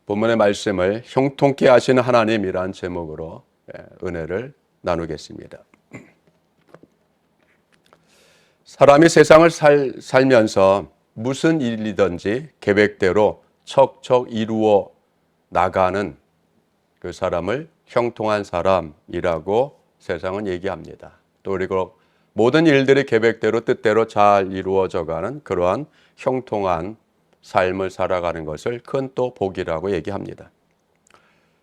본문의 말씀을 형통케 하시는 하나님이란 제목으로 은혜를 나누겠습니다. 사람이 세상을 살면서 무슨 일이든지 계획대로 척척 이루어 나가는 그 사람을 형통한 사람이라고 세상은 얘기합니다. 또 그리고 모든 일들이 계획대로 뜻대로 잘 이루어져가는 그러한 형통한 삶을 살아가는 것을 큰 또 복이라고 얘기합니다.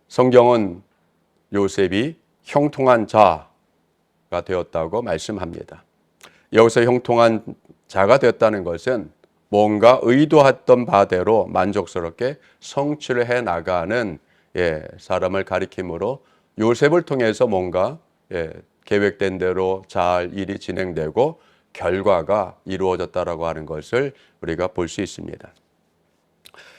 성경은 요셉이 형통한 자가 되었다고 말씀합니다. 여기서 형통한 자가 되었다는 것은 뭔가 의도했던 바대로 만족스럽게 성취를 해 나가는 사람을 가리키므로 요셉을 통해서 뭔가 계획된 대로 잘 일이 진행되고 결과가 이루어졌다라고 하는 것을 우리가 볼 수 있습니다.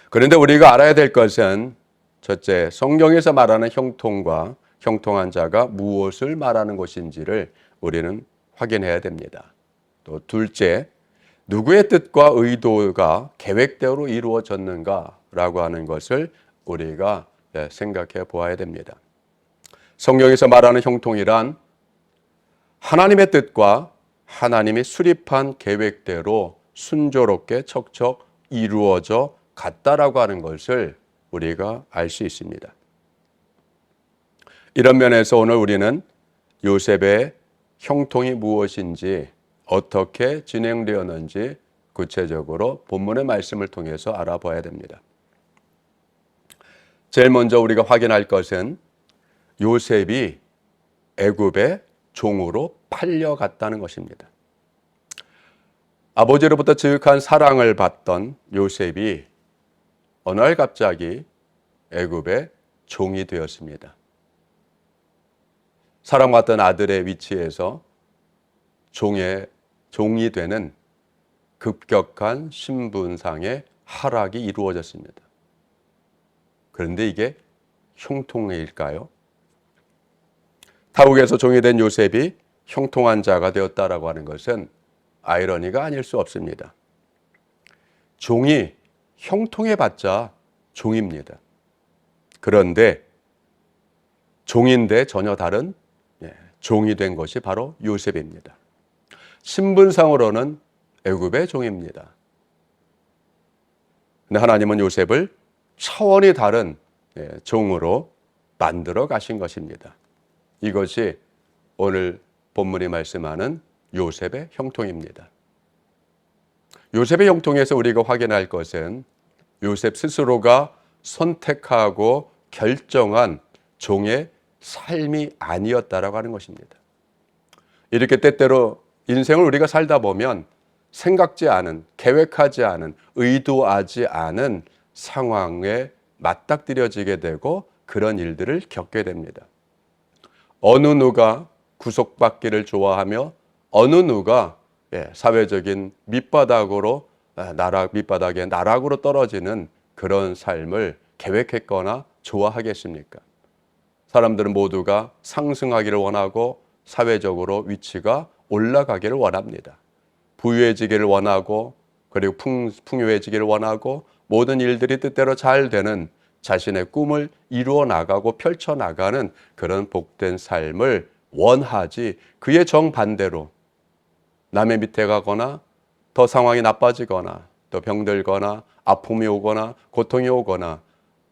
그런데 우리가 알아야 될 것은 첫째, 성경에서 말하는 형통과 형통한 자가 무엇을 말하는 것인지를 우리는 확인해야 됩니다. 또 둘째, 누구의 뜻과 의도가 계획대로 이루어졌는가라고 하는 것을 우리가 생각해 보아야 됩니다. 성경에서 말하는 형통이란 하나님의 뜻과 하나님이 수립한 계획대로 순조롭게 척척 이루어져 갔다라고 하는 것을 우리가 알 수 있습니다. 이런 면에서 오늘 우리는 요셉의 형통이 무엇인지 어떻게 진행되었는지 구체적으로 본문의 말씀을 통해서 알아봐야 됩니다. 제일 먼저 우리가 확인할 것은 요셉이 애굽의 종으로 팔려갔다는 것입니다. 아버지로부터 지극한 사랑을 받던 요셉이 어느 날 갑자기 애굽의 종이 되었습니다. 사랑받던 아들의 위치에서 종이 되는 급격한 신분상의 하락이 이루어졌습니다. 그런데 이게 형통일까요? 타국에서 종이 된 요셉이 형통한 자가 되었다라고 하는 것은 아이러니가 아닐 수 없습니다. 종이 형통해봤자 종입니다. 그런데 종인데 전혀 다른 종이 된 것이 바로 요셉입니다. 신분상으로는 애굽의 종입니다. 근데 하나님은 요셉을 차원이 다른 종으로 만들어 가신 것입니다. 이것이 오늘 본문이 말씀하는 요셉의 형통입니다. 요셉의 형통에서 우리가 확인할 것은 요셉 스스로가 선택하고 결정한 종의 삶이 아니었다라고 하는 것입니다. 이렇게 때때로 인생을 우리가 살다 보면 생각지 않은, 계획하지 않은, 의도하지 않은 상황에 맞닥뜨려지게 되고 그런 일들을 겪게 됩니다. 어느 누가 구속받기를 좋아하며 어느 누가 사회적인 밑바닥에 나락으로 떨어지는 그런 삶을 계획했거나 좋아하겠습니까? 사람들은 모두가 상승하기를 원하고 사회적으로 위치가 올라가기를 원합니다. 부유해지기를 원하고 그리고 풍요해지기를 원하고 모든 일들이 뜻대로 잘 되는 자신의 꿈을 이루어 나가고 펼쳐 나가는 그런 복된 삶을 원하지 그의 정반대로 남의 밑에 가거나 더 상황이 나빠지거나 또 병들거나 아픔이 오거나 고통이 오거나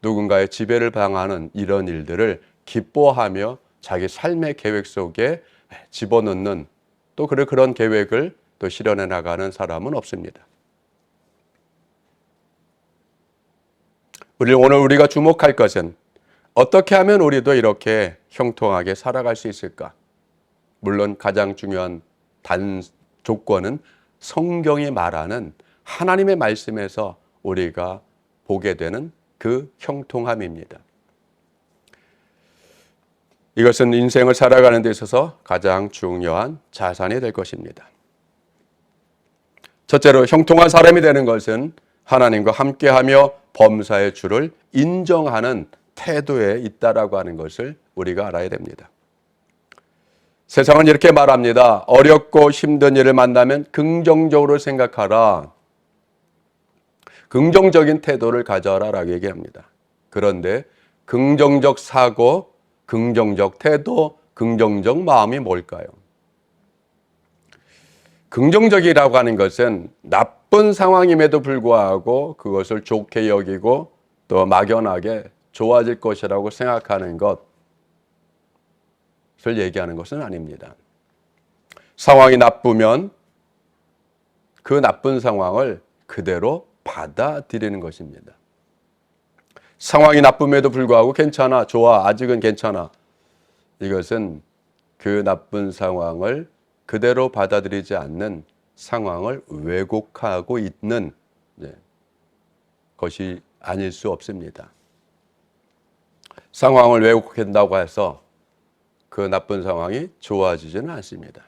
누군가의 지배를 당하는 이런 일들을 기뻐하며 자기 삶의 계획 속에 집어넣는 또 그런 계획을 또 실현해 나가는 사람은 없습니다. 오늘 우리가 주목할 것은 어떻게 하면 우리도 이렇게 형통하게 살아갈 수 있을까? 물론 가장 중요한 조건은 성경이 말하는 하나님의 말씀에서 우리가 보게 되는 그 형통함입니다. 이것은 인생을 살아가는 데 있어서 가장 중요한 자산이 될 것입니다. 첫째로 형통한 사람이 되는 것은 하나님과 함께하며 범사의 주를 인정하는 태도에 있다라고 하는 것을 우리가 알아야 됩니다. 세상은 이렇게 말합니다. 어렵고 힘든 일을 만나면 긍정적으로 생각하라. 긍정적인 태도를 가져라라고 얘기합니다. 그런데 긍정적 사고, 긍정적 태도, 긍정적 마음이 뭘까요? 긍정적이라고 하는 것은 나쁜 상황임에도 불구하고 그것을 좋게 여기고 또 막연하게 좋아질 것이라고 생각하는 것을 얘기하는 것은 아닙니다. 상황이 나쁘면 그 나쁜 상황을 그대로 받아들이는 것입니다. 상황이 나쁨에도 불구하고 괜찮아, 좋아, 아직은 괜찮아. 이것은 그 나쁜 상황을 그대로 받아들이지 않는 상황을 왜곡하고 있는 것이 아닐 수 없습니다. 상황을 왜곡한다고 해서 그 나쁜 상황이 좋아지지는 않습니다.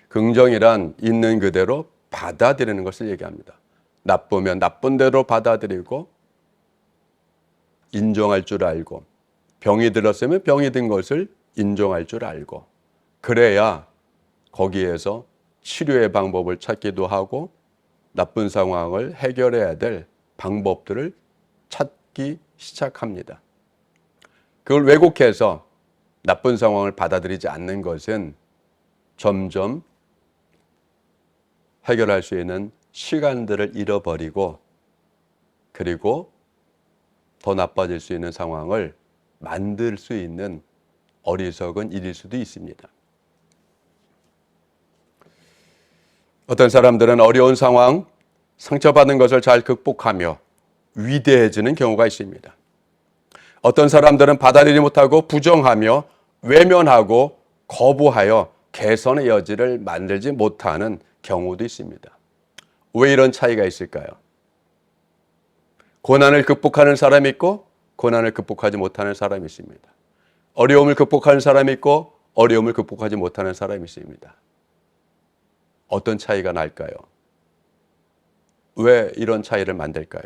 긍정이란 있는 그대로 받아들이는 것을 얘기합니다. 나쁘면 나쁜 대로 받아들이고 인정할 줄 알고, 병이 들었으면 병이 든 것을 인정할 줄 알고, 그래야 거기에서 치료의 방법을 찾기도 하고 나쁜 상황을 해결해야 될 방법들을 찾기 시작합니다. 그걸 왜곡해서 나쁜 상황을 받아들이지 않는 것은 점점 해결할 수 있는 시간들을 잃어버리고, 그리고 더 나빠질 수 있는 상황을 만들 수 있는 어리석은 일일 수도 있습니다. 어떤 사람들은 어려운 상황, 상처받은 것을 잘 극복하며 위대해지는 경우가 있습니다. 어떤 사람들은 받아들이지 못하고 부정하며 외면하고 거부하여 개선의 여지를 만들지 못하는 경우도 있습니다. 왜 이런 차이가 있을까요? 고난을 극복하는 사람이 있고 고난을 극복하지 못하는 사람이 있습니다. 어려움을 극복하는 사람이 있고 어려움을 극복하지 못하는 사람이 있습니다. 어떤 차이가 날까요? 왜 이런 차이를 만들까요?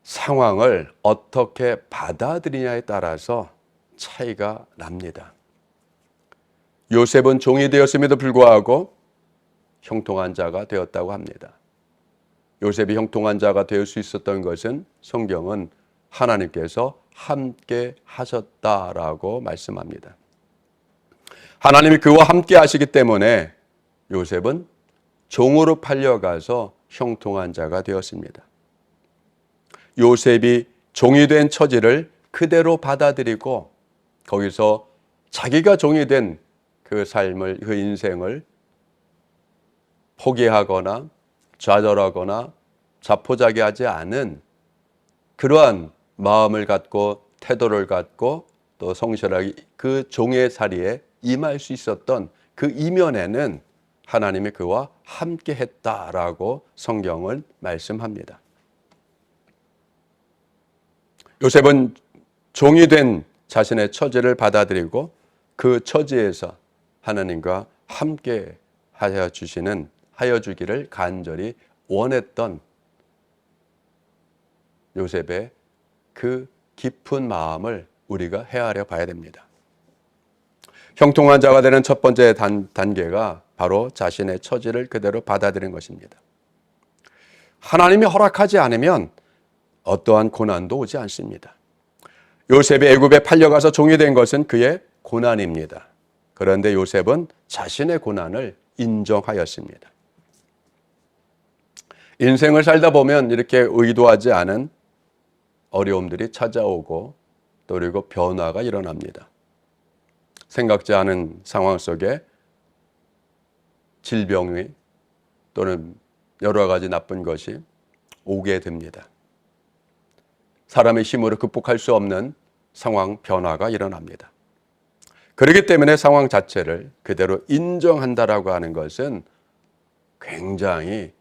상황을 어떻게 받아들이냐에 따라서 차이가 납니다. 요셉은 종이 되었음에도 불구하고 형통한 자가 되었다고 합니다. 요셉이 형통한 자가 될 수 있었던 것은 성경은 하나님께서 함께 하셨다라고 말씀합니다. 하나님이 그와 함께 하시기 때문에 요셉은 종으로 팔려가서 형통한 자가 되었습니다. 요셉이 종이 된 처지를 그대로 받아들이고 거기서 자기가 종이 된 그 삶을, 그 인생을 포기하거나 좌절하거나 자포자기하지 않은 그러한 마음을 갖고 태도를 갖고 또 성실하게 그 종의 자리에 임할 수 있었던 그 이면에는 하나님이 그와 함께 했다라고 성경은 말씀합니다. 요셉은 종이 된 자신의 처지를 받아들이고 그 처지에서 하나님과 함께 하여 주기를 간절히 원했던 요셉의 그 깊은 마음을 우리가 헤아려 봐야 됩니다. 형통한 자가 되는 첫 번째 단계가 바로 자신의 처지를 그대로 받아들이는 것입니다. 하나님이 허락하지 않으면 어떠한 고난도 오지 않습니다. 요셉이 애굽에 팔려가서 종이 된 것은 그의 고난입니다. 그런데 요셉은 자신의 고난을 인정하였습니다. 인생을 살다 보면 이렇게 의도하지 않은 어려움들이 찾아오고 또 그리고 변화가 일어납니다. 생각지 않은 상황 속에 질병이 또는 여러 가지 나쁜 것이 오게 됩니다. 사람의 힘으로 극복할 수 없는 상황 변화가 일어납니다. 그렇기 때문에 상황 자체를 그대로 인정한다라고 하는 것은 굉장히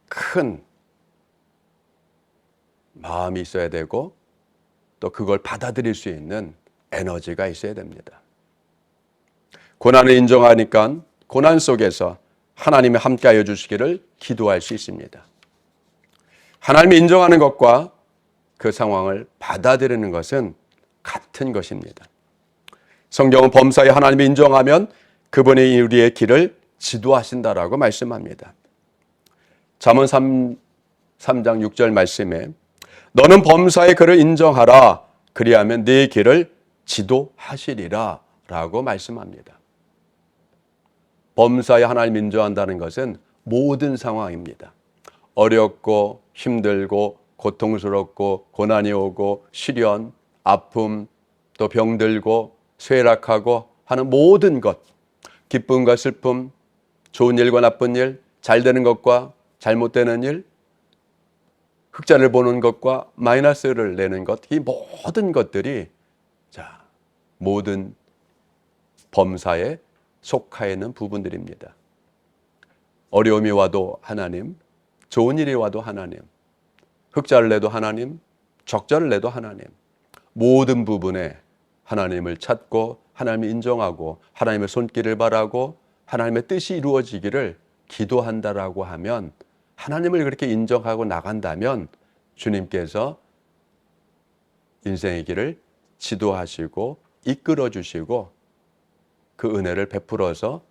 큰 마음이 있어야 되고 또 그걸 받아들일 수 있는 에너지가 있어야 됩니다. 고난을 인정하니까 고난 속에서 하나님이 함께하여 주시기를 기도할 수 있습니다. 하나님이 인정하는 것과 그 상황을 받아들이는 것은 같은 것입니다. 성경은 범사에 하나님이 인정하면 그분이 우리의 길을 지도하신다라고 말씀합니다. 잠언 3장 6절 말씀에 너는 범사의 그를 인정하라. 그리하면 네 길을 지도하시리라 라고 말씀합니다. 범사에 하나님 인정한다는 것은 모든 상황입니다. 어렵고 힘들고 고통스럽고 고난이 오고 시련, 아픔, 또 병들고 쇠락하고 하는 모든 것, 기쁨과 슬픔, 좋은 일과 나쁜 일, 잘 되는 것과 잘못되는 일, 흑자를 보는 것과 마이너스를 내는 것, 이 모든 것들이 모든 범사에 속하여 있는 부분들입니다. 어려움이 와도 하나님, 좋은 일이 와도 하나님, 흑자를 내도 하나님, 적자를 내도 하나님, 모든 부분에 하나님을 찾고 하나님을 인정하고 하나님의 손길을 바라고 하나님의 뜻이 이루어지기를 기도한다라고 하면, 하나님을 그렇게 인정하고 나간다면 주님께서 인생의 길을 지도하시고 이끌어 주시고 그 은혜를 베풀어서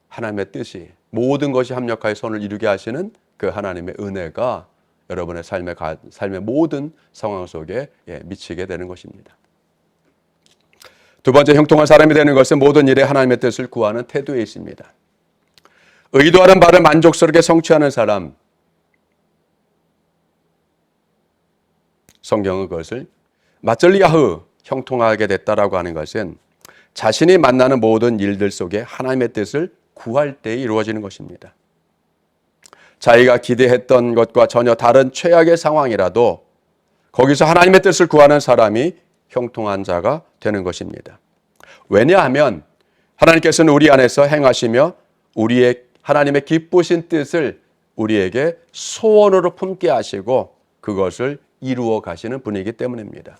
하나님의 뜻이, 모든 것이 합력하여 선을 이루게 하시는 그 하나님의 은혜가 여러분의 삶의 모든 상황 속에 미치게 되는 것입니다. 두 번째, 형통한 사람이 되는 것은 모든 일에 하나님의 뜻을 구하는 태도에 있습니다. 의도하는 바를 만족스럽게 성취하는 사람, 성경은 그것을 마절리야흐, 형통하게 됐다라고 하는 것은 자신이 만나는 모든 일들 속에 하나님의 뜻을 구할 때 이루어지는 것입니다. 자기가 기대했던 것과 전혀 다른 최악의 상황이라도 거기서 하나님의 뜻을 구하는 사람이 형통한 자가 되는 것입니다. 왜냐하면 하나님께서는 우리 안에서 행하시며 우리의 하나님의 기쁘신 뜻을 우리에게 소원으로 품게 하시고 그것을 이루어 가시는 분이기 때문입니다.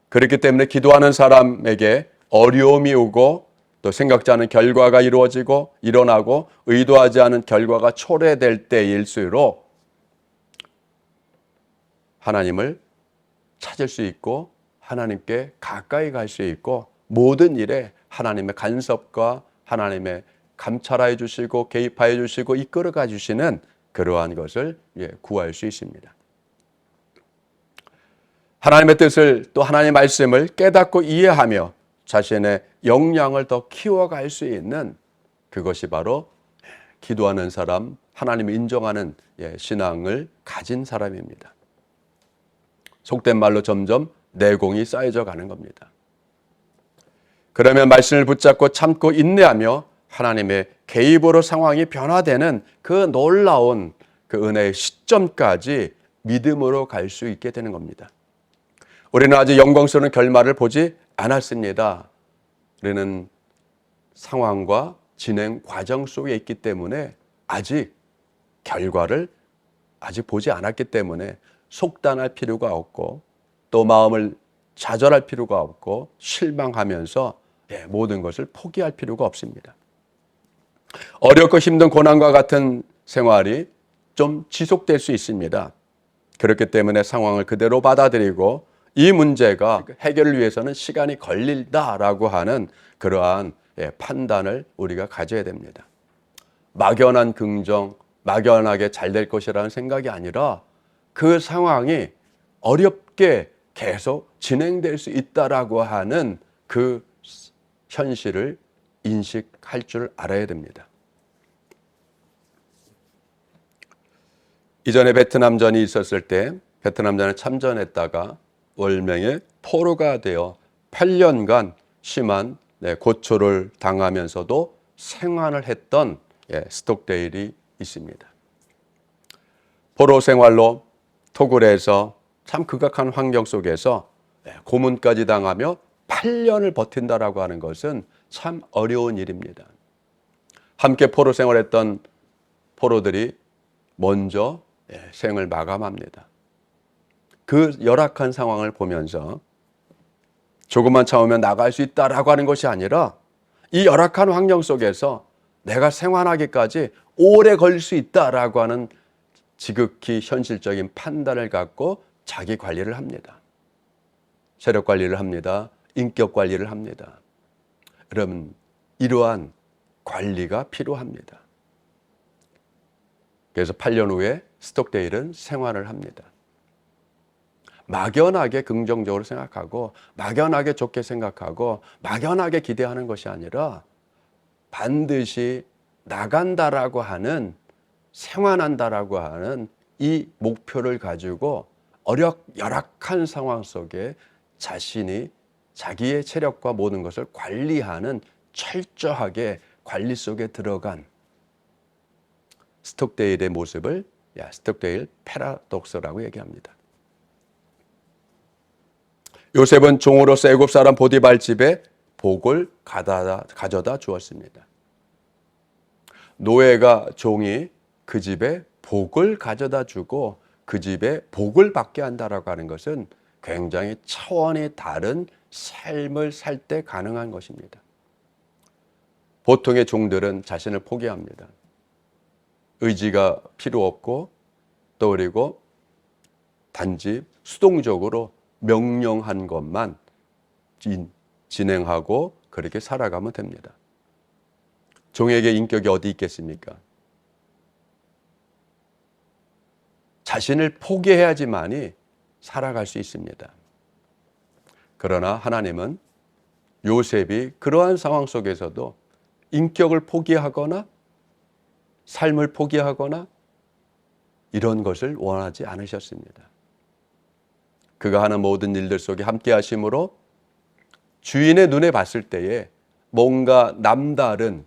그렇기 때문에 기도하는 사람에게 어려움이 오고 또 생각지 않은 결과가 이루어지고 일어나고 의도하지 않은 결과가 초래될 때일수록 하나님을 찾을 수 있고 하나님께 가까이 갈 수 있고 모든 일에 하나님의 간섭과 하나님의 감찰하여 주시고 개입하여 주시고 이끌어가 주시는 그러한 것을 구할 수 있습니다. 하나님의 뜻을 또 하나님의 말씀을 깨닫고 이해하며 자신의 역량을 더 키워갈 수 있는 그것이 바로 기도하는 사람, 하나님을 인정하는 신앙을 가진 사람입니다. 속된 말로 점점 내공이 쌓여져 가는 겁니다. 그러면 말씀을 붙잡고 참고 인내하며 하나님의 개입으로 상황이 변화되는 그 놀라운 그 은혜의 시점까지 믿음으로 갈 수 있게 되는 겁니다. 우리는 아직 영광스러운 결말을 보지 않았습니다. 우리는 상황과 진행 과정 속에 있기 때문에 아직 결과를 아직 보지 않았기 때문에 속단할 필요가 없고 또 마음을 좌절할 필요가 없고 실망하면서 모든 것을 포기할 필요가 없습니다. 어렵고 힘든 고난과 같은 생활이 좀 지속될 수 있습니다. 그렇기 때문에 상황을 그대로 받아들이고 이 문제가 해결을 위해서는 시간이 걸린다라고 하는 그러한 판단을 우리가 가져야 됩니다. 막연한 긍정, 막연하게 잘 될 것이라는 생각이 아니라 그 상황이 어렵게 계속 진행될 수 있다라고 하는 그 현실을 인식할 줄 알아야 됩니다. 이전에 베트남전이 있었을 때 베트남전에 참전했다가 월명의 포로가 되어 8년간 심한 고초를 당하면서도 생환을 했던 스톡데일이 있습니다. 포로 생활로 토굴에서 참 극악한 환경 속에서 고문까지 당하며 8년을 버틴다라고 하는 것은 참 어려운 일입니다. 함께 포로 생활했던 포로들이 먼저 생을 마감합니다. 그 열악한 상황을 보면서 조금만 참으면 나갈 수 있다라고 하는 것이 아니라 이 열악한 환경 속에서 내가 생활하기까지 오래 걸릴 수 있다라고 하는 지극히 현실적인 판단을 갖고 자기 관리를 합니다. 체력 관리를 합니다. 인격 관리를 합니다. 여러분, 이러한 관리가 필요합니다. 그래서 8년 후에 스톡데일은 생활을 합니다. 막연하게 긍정적으로 생각하고 막연하게 좋게 생각하고 막연하게 기대하는 것이 아니라 반드시 나간다라고 하는, 생환한다라고 하는 이 목표를 가지고 열악한 상황 속에 자신이 자기의 체력과 모든 것을 관리하는 철저하게 관리 속에 들어간 스톡데일의 모습을 스톡데일 패러독스라고 얘기합니다. 요셉은 종으로서 애굽 사람 보디발 집에 복을 가져다 주었습니다. 노예가 종이 그 집에 복을 가져다 주고 그 집에 복을 받게 한다라고 하는 것은 굉장히 차원이 다른 삶을 살 때 가능한 것입니다. 보통의 종들은 자신을 포기합니다. 의지가 필요 없고 또 그리고 단지 수동적으로 명령한 것만 진행하고 그렇게 살아가면 됩니다. 종에게 인격이 어디 있겠습니까? 자신을 포기해야지만이 살아갈 수 있습니다. 그러나 하나님은 요셉이 그러한 상황 속에서도 인격을 포기하거나 삶을 포기하거나 이런 것을 원하지 않으셨습니다. 그가 하는 모든 일들 속에 함께 하심으로 주인의 눈에 봤을 때에 뭔가 남다른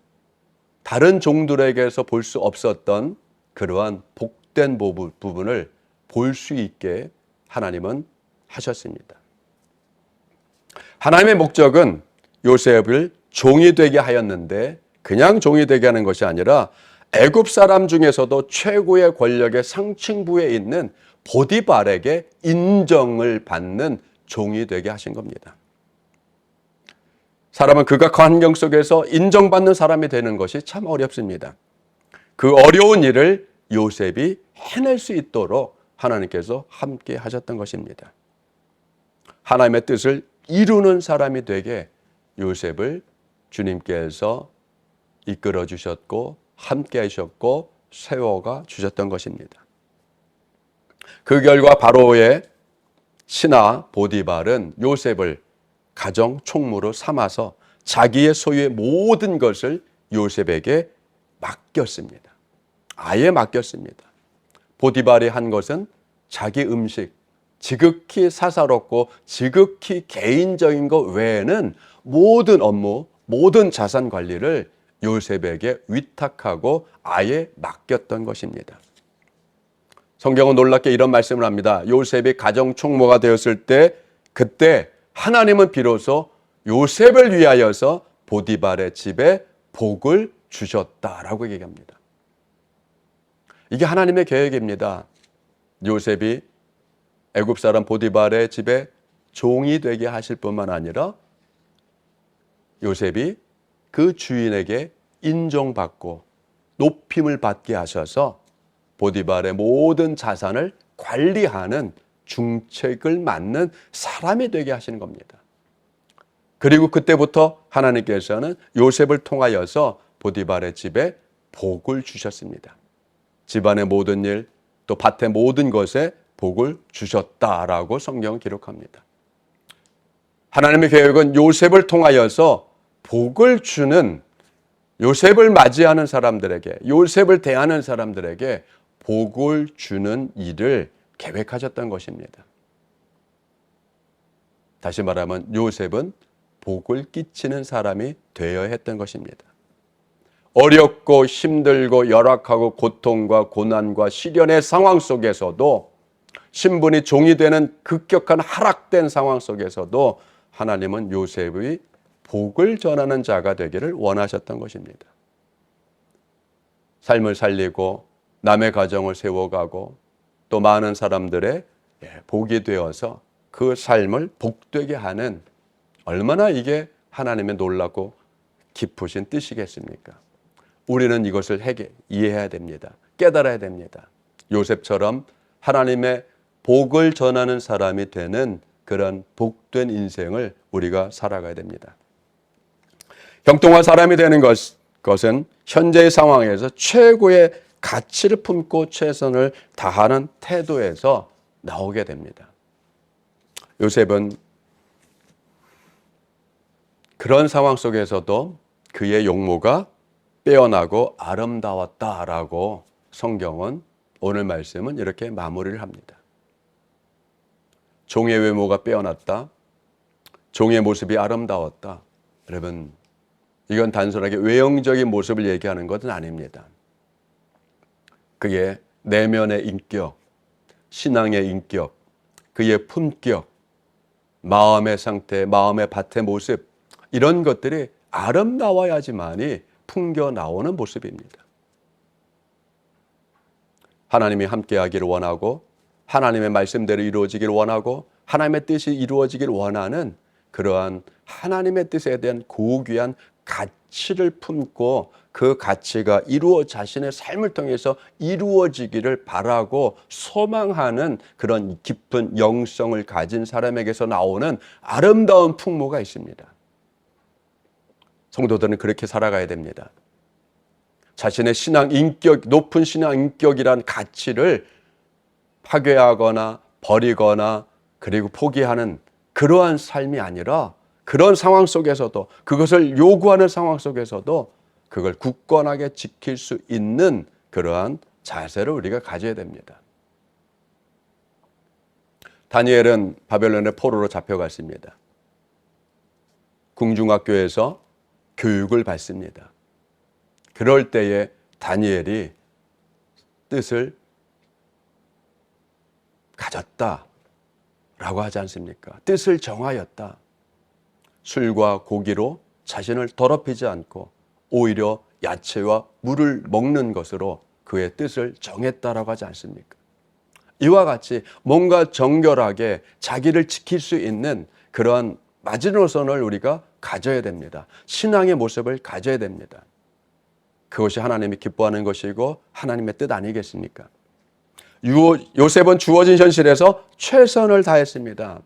다른 종들에게서 볼 수 없었던 그러한 복된 부분을 볼 수 있게 하나님은 하셨습니다. 하나님의 목적은 요셉을 종이 되게 하였는데 그냥 종이 되게 하는 것이 아니라 애굽 사람 중에서도 최고의 권력의 상층부에 있는 보디발에게 인정을 받는 종이 되게 하신 겁니다. 사람은 극악한 환경 속에서 인정받는 사람이 되는 것이 참 어렵습니다. 그 어려운 일을 요셉이 해낼 수 있도록 하나님께서 함께 하셨던 것입니다. 하나님의 뜻을 이루는 사람이 되게 요셉을 주님께서 이끌어 주셨고 함께 하셨고 세워가 주셨던 것입니다. 그 결과 바로의 신하 보디발은 요셉을 가정 총무로 삼아서 자기의 소유의 모든 것을 요셉에게 맡겼습니다. 아예 맡겼습니다. 보디발이 한 것은 자기 음식, 지극히 사사롭고 지극히 개인적인 것 외에는 모든 업무, 모든 자산 관리를 요셉에게 위탁하고 아예 맡겼던 것입니다. 성경은 놀랍게 이런 말씀을 합니다. 요셉이 가정 총무가 되었을 때 그때 하나님은 비로소 요셉을 위하여서 보디발의 집에 복을 주셨다라고 얘기합니다. 이게 하나님의 계획입니다. 요셉이 애굽 사람 보디발의 집에 종이 되게 하실 뿐만 아니라 요셉이 그 주인에게 인정받고 높임을 받게 하셔서 보디발의 모든 자산을 관리하는 중책을 맡는 사람이 되게 하시는 겁니다. 그리고 그때부터 하나님께서는 요셉을 통하여서 보디발의 집에 복을 주셨습니다. 집안의 모든 일, 또 밭의 모든 것에 복을 주셨다라고 성경은 기록합니다. 하나님의 계획은 요셉을 통하여서 복을 주는, 요셉을 맞이하는 사람들에게, 요셉을 대하는 사람들에게 복을 주는 일을 계획하셨던 것입니다. 다시 말하면 요셉은 복을 끼치는 사람이 되어야 했던 것입니다. 어렵고 힘들고 열악하고 고통과 고난과 시련의 상황 속에서도, 신분이 종이 되는 급격한 하락된 상황 속에서도 하나님은 요셉의 복을 전하는 자가 되기를 원하셨던 것입니다. 삶을 살리고 남의 가정을 세워가고 또 많은 사람들의 복이 되어서 그 삶을 복되게 하는, 얼마나 이게 하나님의 놀랍고 깊으신 뜻이겠습니까? 우리는 이것을 이해해야 됩니다. 깨달아야 됩니다. 요셉처럼 하나님의 복을 전하는 사람이 되는 그런 복된 인생을 우리가 살아가야 됩니다. 형통한 사람이 되는 것은 현재의 상황에서 최고의 가치를 품고 최선을 다하는 태도에서 나오게 됩니다. 요셉은 그런 상황 속에서도 그의 용모가 빼어나고 아름다웠다라고 성경은 오늘 말씀은 이렇게 마무리를 합니다. 종의 외모가 빼어났다. 종의 모습이 아름다웠다. 여러분, 이건 단순하게 외형적인 모습을 얘기하는 것은 아닙니다. 그의 내면의 인격, 신앙의 인격, 그의 품격, 마음의 상태, 마음의 밭의 모습, 이런 것들이 아름다워야지만이 풍겨 나오는 모습입니다. 하나님이 함께하기를 원하고 하나님의 말씀대로 이루어지기를 원하고 하나님의 뜻이 이루어지기를 원하는 그러한 하나님의 뜻에 대한 고귀한 가치를 품고 그 가치가 자신의 삶을 통해서 이루어지기를 바라고 소망하는 그런 깊은 영성을 가진 사람에게서 나오는 아름다운 풍모가 있습니다. 성도들은 그렇게 살아가야 됩니다. 자신의 신앙 인격, 높은 신앙 인격이란 가치를 파괴하거나 버리거나 그리고 포기하는 그러한 삶이 아니라 그런 상황 속에서도 그것을 요구하는 상황 속에서도 그걸 굳건하게 지킬 수 있는 그러한 자세를 우리가 가져야 됩니다. 다니엘은 바벨론의 포로로 잡혀갔습니다. 궁중학교에서 교육을 받습니다. 그럴 때에 다니엘이 뜻을 가졌다라고 하지 않습니까? 뜻을 정하였다. 술과 고기로 자신을 더럽히지 않고 오히려 야채와 물을 먹는 것으로 그의 뜻을 정했다라고 하지 않습니까? 이와 같이 뭔가 정결하게 자기를 지킬 수 있는 그러한 마지노선을 우리가 가져야 됩니다. 신앙의 모습을 가져야 됩니다. 그것이 하나님이 기뻐하는 것이고 하나님의 뜻 아니겠습니까? 요셉은 주어진 현실에서 최선을 다했습니다.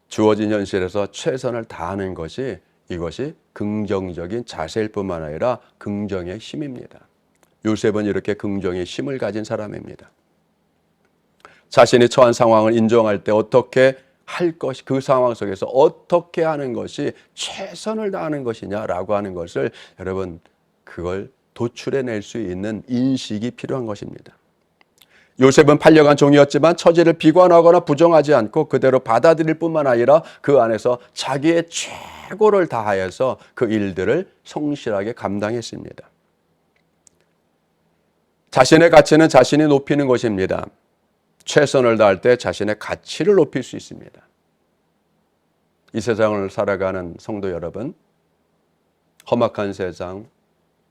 주어진 현실에서 최선을 다하는 것이 이것이 긍정적인 자세일 뿐만 아니라 긍정의 힘입니다. 요셉은 이렇게 긍정의 힘을 가진 사람입니다. 자신이 처한 상황을 인정할 때 어떻게 할 것이, 그 상황 속에서 어떻게 하는 것이 최선을 다하는 것이냐라고 하는 것을 여러분, 그걸 도출해낼 수 있는 인식이 필요한 것입니다. 요셉은 팔려간 종이었지만 처지를 비관하거나 부정하지 않고 그대로 받아들일 뿐만 아니라 그 안에서 자기의 최고를 다하여서 그 일들을 성실하게 감당했습니다. 자신의 가치는 자신이 높이는 것입니다. 최선을 다할 때 자신의 가치를 높일 수 있습니다. 이 세상을 살아가는 성도 여러분, 험악한 세상,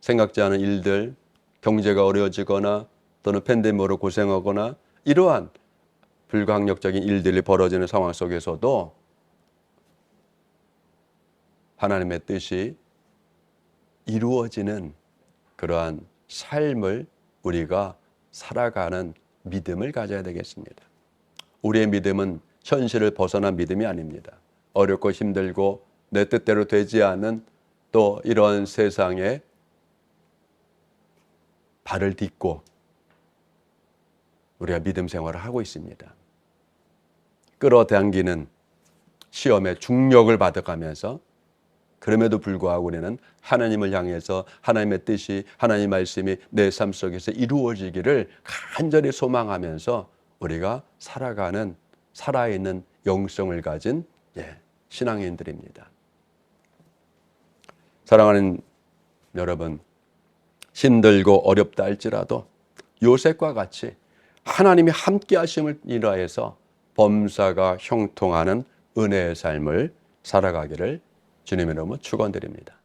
생각지 않은 일들, 경제가 어려워지거나 또는 팬데믹으로 고생하거나 이러한 불가항력적인 일들이 벌어지는 상황 속에서도 하나님의 뜻이 이루어지는 그러한 삶을 우리가 살아가는 믿음을 가져야 되겠습니다. 우리의 믿음은 현실을 벗어난 믿음이 아닙니다. 어렵고 힘들고 내 뜻대로 되지 않은 또 이런 세상에 발을 딛고 우리가 믿음 생활을 하고 있습니다. 끌어당기는 시험의 중력을 받아가면서 그럼에도 불구하고 우리는 하나님을 향해서 하나님의 뜻이, 하나님의 말씀이 내 삶 속에서 이루어지기를 간절히 소망하면서 우리가 살아가는, 살아있는 영성을 가진 신앙인들입니다. 사랑하는 여러분, 힘들고 어렵다 할지라도 요셉과 같이 하나님이 함께 하심을 인하여서 범사가 형통하는 은혜의 삶을 살아가기를 주님의 이름으로 축원드립니다.